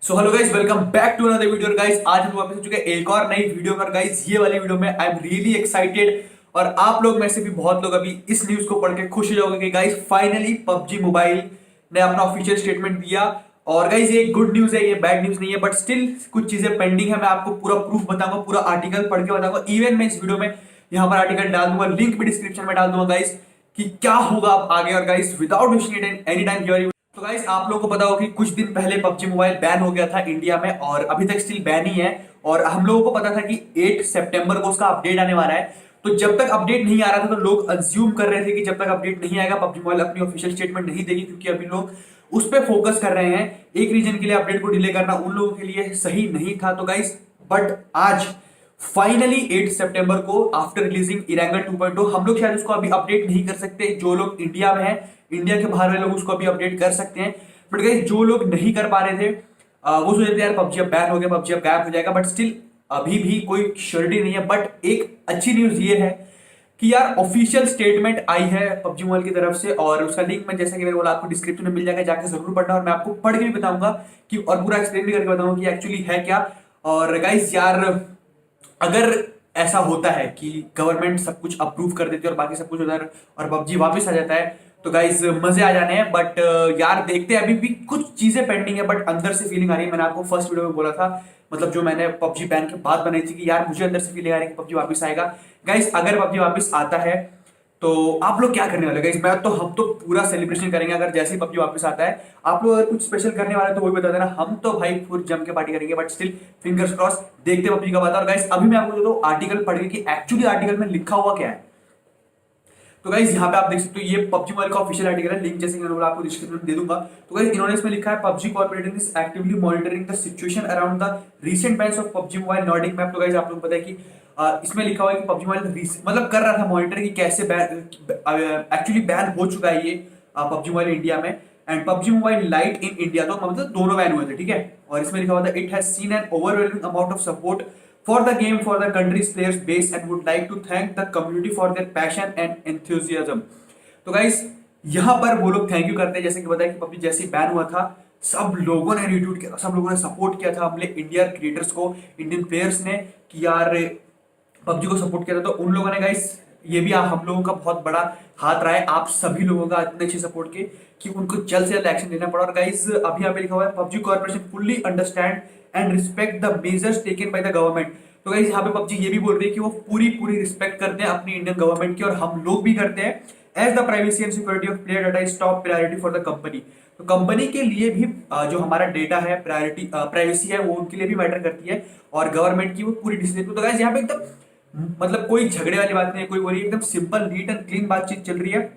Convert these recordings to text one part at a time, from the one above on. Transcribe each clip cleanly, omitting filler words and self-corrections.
So hello guys, welcome back to another video guys. आज हम वापस आ चुके हैं एक और नई वीडियो पर गाइस। ये वाली वीडियो में आई एम रियली एक्साइटेड और आप लोग में से भी बहुत लोग अभी इस न्यूज को पढ़ के खुश हो जाओगे कि गाइस फाइनली पबजी मोबाइल ने अपना ऑफिशियल स्टेटमेंट दिया। और गाइस ये गुड न्यूज है, ये बैड न्यूज नहीं है, बट स्टिल कुछ चीजें पेंडिंग है। मैं आपको पूरा प्रूफ बताऊंगा, पूरा आर्टिकल पढ़ के बताऊंगा। इवन मैं इस वीडियो में यहाँ पर आर्टिकल डाल दूंगा, लिंक भी डिस्क्रिप्शन में डाल दूंगा गाइस कि क्या होगा अब आगे। और guys without wasting any time, तो गाइस आप लोगों को पता होगा कि कुछ दिन पहले पबजी मोबाइल बैन हो गया था इंडिया में और अभी तक स्टिल बैन ही है। और हम लोगों को पता था कि 8 सितंबर को उसका अपडेट आने वाला है। तो जब तक अपडेट नहीं आ रहा था तो लोग अज्यूम कर रहे थे कि जब तक अपडेट नहीं आएगा पबजी मोबाइल अपनी ऑफिशियल स्टेटमेंट नहीं देगी, क्योंकि अभी लोग उस पर फोकस कर रहे हैं। एक रीजन के लिए अपडेट को डिले करना उन लोगों के लिए सही नहीं था। तो गाइस बट आज फाइनली 8 सितंबर को आफ्टर रिलीजिंग इरेंगल 2.0 हम लोग शायद उसको अभी अपडेट नहीं कर सकते। जो लोग इंडिया में हैं, इंडिया के बाहर वाले लोग उसको अभी अपडेट कर सकते हैं। बट गाइस जो लोग नहीं कर पा रहे थे वो सोच रहे थे यार पबजी अब बैन हो गया, पबजी अब गायब हो जाएगा। बट स्टिल अभी भी कोई श्योरिटी नहीं है। बट एक अच्छी न्यूज ये है कि यार ऑफिशियल स्टेटमेंट आई है पबजी मोबाइल की तरफ से और उसका लिंक मैं जैसा कि मैंने बोला आपको डिस्क्रिप्शन में मिल जाएगा, जाकर जरूर पढ़ना। और मैं आपको पढ़ के भी बताऊंगा कि और पूरा एक्सप्लेन भी करके बताऊंगा कि एक्चुअली है क्या। और गाइस यार अगर ऐसा होता है कि गवर्नमेंट सब कुछ अप्रूव कर देती है और बाकी सब कुछ उधर और पबजी वापस आ जाता है तो गाइस मजे आ जाने हैं। बट यार देखते हैं, अभी भी कुछ चीजें पेंडिंग है बट अंदर से फीलिंग आ रही है। मैंने आपको फर्स्ट वीडियो में बोला था, मतलब जो मैंने पबजी बैन के बाद बनाई थी, कि यार मुझे अंदर से फीलिंग आ रही है कि पबजी वापस आएगा। गाइस अगर पबजी वापस आता है तो आप लोग क्या करने वाले गाइस? हम तो पूरा सेलिब्रेशन करेंगे अगर जैसे ही पबजी वापस आता है। आप लोग अगर कुछ स्पेशल करने वाले तो वो भी बता देना, हम तो भाई फुल जम के पार्टी करेंगे। बट स्टिल फिंगर्स क्रॉस, देखते हैं पबजी कब आता है। और गाइस अभी मैं आपको जो आर्टिकल पढ़ के कि एक्चुअली आर्टिकल में लिखा हुआ क्या है। तो गाइस यहाँ पे आप देख सकते हो ये पबजी मोबाइल का ऑफिशियल आर्टिकल है, लिंक जैसे कि मैंने आपको डिस्क्रिप्शन में दे दूंगा। तो गाइस इन्होंने इसमें लिखा है PUBG corporation is actively monitoring the situation around the recent bans of PUBG mobile Nordic map. तो गाइस आप लोगों को पता है कि इसमें लिखा हुआ है कि पबजी मोबाइल मतलब कर रहा था मॉनिटर कि कैसे एक्चुअली बैन हो चुका है ये पबजी मोबाइल इंडिया में and PUBG mobile light in India. तो मतलब दोनों बैन हुए थे, ठीक है। और इसमें लिखा हुआ था it has seen an overwhelming amount of support for the game for the country's players base and would like to thank the community for their passion and enthusiasm। तो गाइस यहाँ पर वो लोग थैंक यू करते हैं, जैसे कि बताया कि पबजी जैसे ही बैन हुआ था सब लोगों ने रिट्वीट किया, सब लोगों ने सपोर्ट किया था हमने इंडियन क्रिएटर्स को, इंडियन प्लेयर्स ने, कि यार पबजी को सपोर्ट किया था। तो उन लोगों ने गाइस ये भी हम लोगों का बहुत बड़ा हाथ रहा है, आप सभी लोगों का इतने अच्छे सपोर्ट के कि उनको जल्द से जल्द एक्शन लेना पड़ा। और गाइस अभी यहाँ पे लिखा हुआ है PUBG corporation fully understand and respect the measures taken by the government. तो गाइस यहाँ पे पबजी ये भी बोल रही है कि वो पूरी पूरी रिस्पेक्ट करते हैं अपनी इंडियन गवर्नमेंट की और हम लोग भी करते हैं। As the privacy and security of player data is top priority for the company. तो कंपनी के लिए भी जो हमारा डेटा है, प्रायोरिटी प्राइवेसी है, वो उनके लिए भी मैटर करती है और गवर्नमेंट की वो पूरी डिसीजन। तो गाइस यहाँ पे एकदम मतलब कोई झगड़े वाली बात नहीं है, कोई बोली एकदम सिंपल नीट एंड क्लीन बातचीत चल रही है।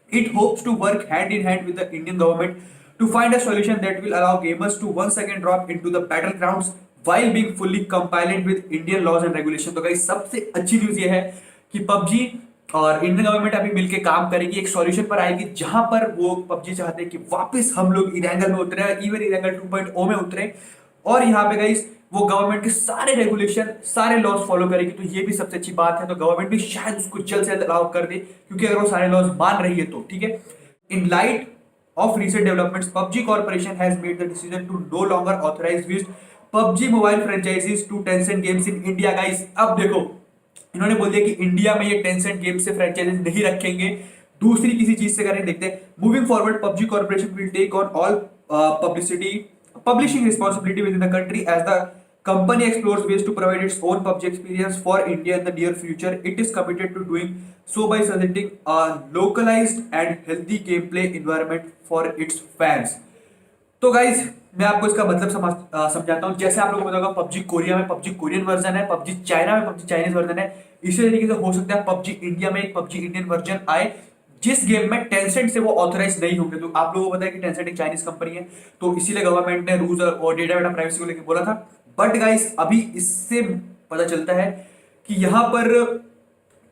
It hopes to work hand in hand with the Indian government to find a solution that will allow gamers to once again drop into the battlegrounds while being fully compliant with Indian laws and regulation। तो guys सबसे अच्छी news ये है कि PUBG और Indian government अभी मिलकर काम करेगी, एक सॉल्यूशन पर आएगी जहां पर वो पबजी चाहते हैं कि वापस हम लोग इरेंगल में उतरे, इवन इरेंगल 2.0 में उतरे। और यहाँ पे गाइस वो गवर्नमेंट के सारे रेगुलेशन, सारे लॉज फॉलो करेगी। तो ये भी सबसे अच्छी बात है। तो गवर्नमेंट भी शायद उसको जल्द से जल्द अलाउ कर दे, क्योंकि अगर वो सारे लॉज मान रही है तो ठीक है। In light of recent developments, PUBG Corporation has made the decision to no longer authorize used PUBG mobile franchises to Tencent Games in India। Guys अब देखो इन्होंने बोल दिया कि इंडिया में ये Tencent Games से फ्रेंचाइजीज नहीं रखेंगे, दूसरी किसी चीज से करें। देखते हैं moving forward PUBG Corporation will take on all publishing responsibility within the country as the company explores ways to provide its own PUBG experience for India in the near future। It is committed to doing so by suggesting a localized and healthy gameplay environment for its fans। तो guys मैं आपको इसका मतलब समझाता हूँ। जैसे आप लोगों को पता होगा पबजी कोरिया में पबजी कोरियन वर्जन है, पबजी चाइना में पबजी चाइनीज वर्जन है। इसी तरीके से हो सकता है पबजी इंडिया में एक पबजी इंडियन वर्जन आए जिस गेम में टेंसेंट से वो ऑथराइज नहीं होंगे। तो आप लोगों को पता है कि टेंसेंट एक चाइनीज कंपनी है, तो इसीलिए गवर्नमेंट ने रूल्स और डेटा वेटा प्राइवेसी को लेकर बोला था। बट गाइस अभी इससे पता चलता है कि यहाँ पर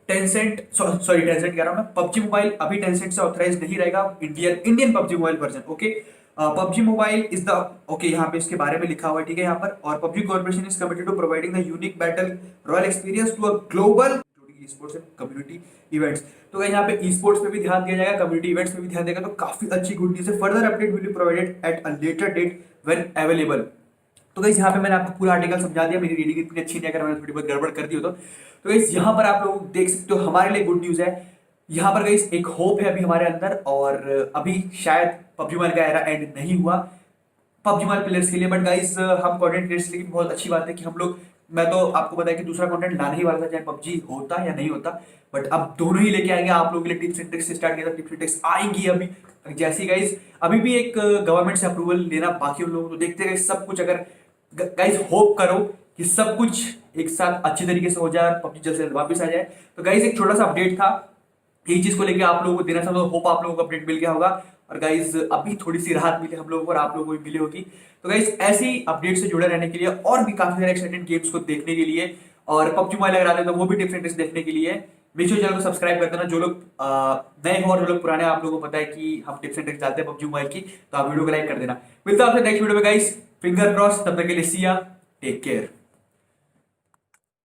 टेंसेंट, सॉरी टेंसेंट कह रहा हूं मैं, पबजी मोबाइल अभी टेंसेंट से ऑथराइज नहीं रहेगा Indian PUBG mobile version. Okay PUBG mobile is the okay, यहाँ पे इसके बारे में लिखा हुआ है, ठीक है यहाँ पर। और PUBG corporation is committed to providing the unique battle royale experience to a global sports and community events. तो यहाँ पे ई स्पोर्ट्स पे भी ध्यान दिया जाएगा, कम्युनिटी इवेंट्स पे भी ध्यान देगा। तो काफी अच्छी गुड न्यूज है। Further update will be provided at a later date when available. तो गाइस यहाँ पे मैंने आपको पूरा आर्टिकल समझा दिया, मेरी रीडिंग इतनी अच्छी नहीं है, अगर मैंने थोड़ी बहुत गड़बड़ कर दी हो तो गाइस यहाँ पर आप लोग देख सकते हो हमारे लिए गुड न्यूज़ है। यहाँ पर गाइस एक होप है अभी हमारे अंदर, और अभी शायद पबजी मोबाइल का एरा एंड नहीं हुआ पबजी मोबाइल प्लेयर्स के लिए, बट गाइस हम कंटेंट क्रिएटर्स के लिए बहुत अच्छी बात है कि हम लोग, मैं तो आपको पता है कि दूसरा कंटेंट लाने ही वाला था, चाहे पबजी होता या नहीं होता, बट अब दोनों ही लेके आएंगे आप लोगों के लिए। टिप्स एंड ट्रिक्स से स्टार्ट किया था, टिप्स एंड ट्रिक्स आएंगी अभी जैसी गाइस। अभी भी एक गवर्नमेंट से अप्रूवल लेना बाकी उन लोगों को, देखते गए सब कुछ, अगर गाइस होप करो कि सब कुछ एक साथ अच्छी तरीके से हो जाए और पबजी जल्द से जल्द वापस आ जाए। तो गाइस एक छोटा सा अपडेट था, यही चीज को लेके आप लोगों को देना चाहता हूँ, होप आप लोगों को अपडेट मिल गया होगा, और गाइज अभी थोड़ी सी राहत मिली हम लोगों को और आप लोगों को भी मिली होगी। तो गाइज ऐसी अपडेट से जुड़े रहने के लिए और भी काफी सारे एक्साइटेड गेम्स को देखने के लिए और पबजी मोबाइल अगर आते हैं तो वो भी डिफरेंट देखने के लिए मेक श्योर चैनल को सब्सक्राइब कर देना। जो लोग नए हो और जो लोग पुराने, आप लोगों को पता है कि हम टिप्स एंड ट्रिक्स डालते हैं पबजी मोबाइल की, तो आप वीडियो को लाइक कर देना। मिलता है आपसे नेक्स्ट वीडियो में गाइस, फिंगर क्रॉस, तब तक के लिए सी या, टेक केयर।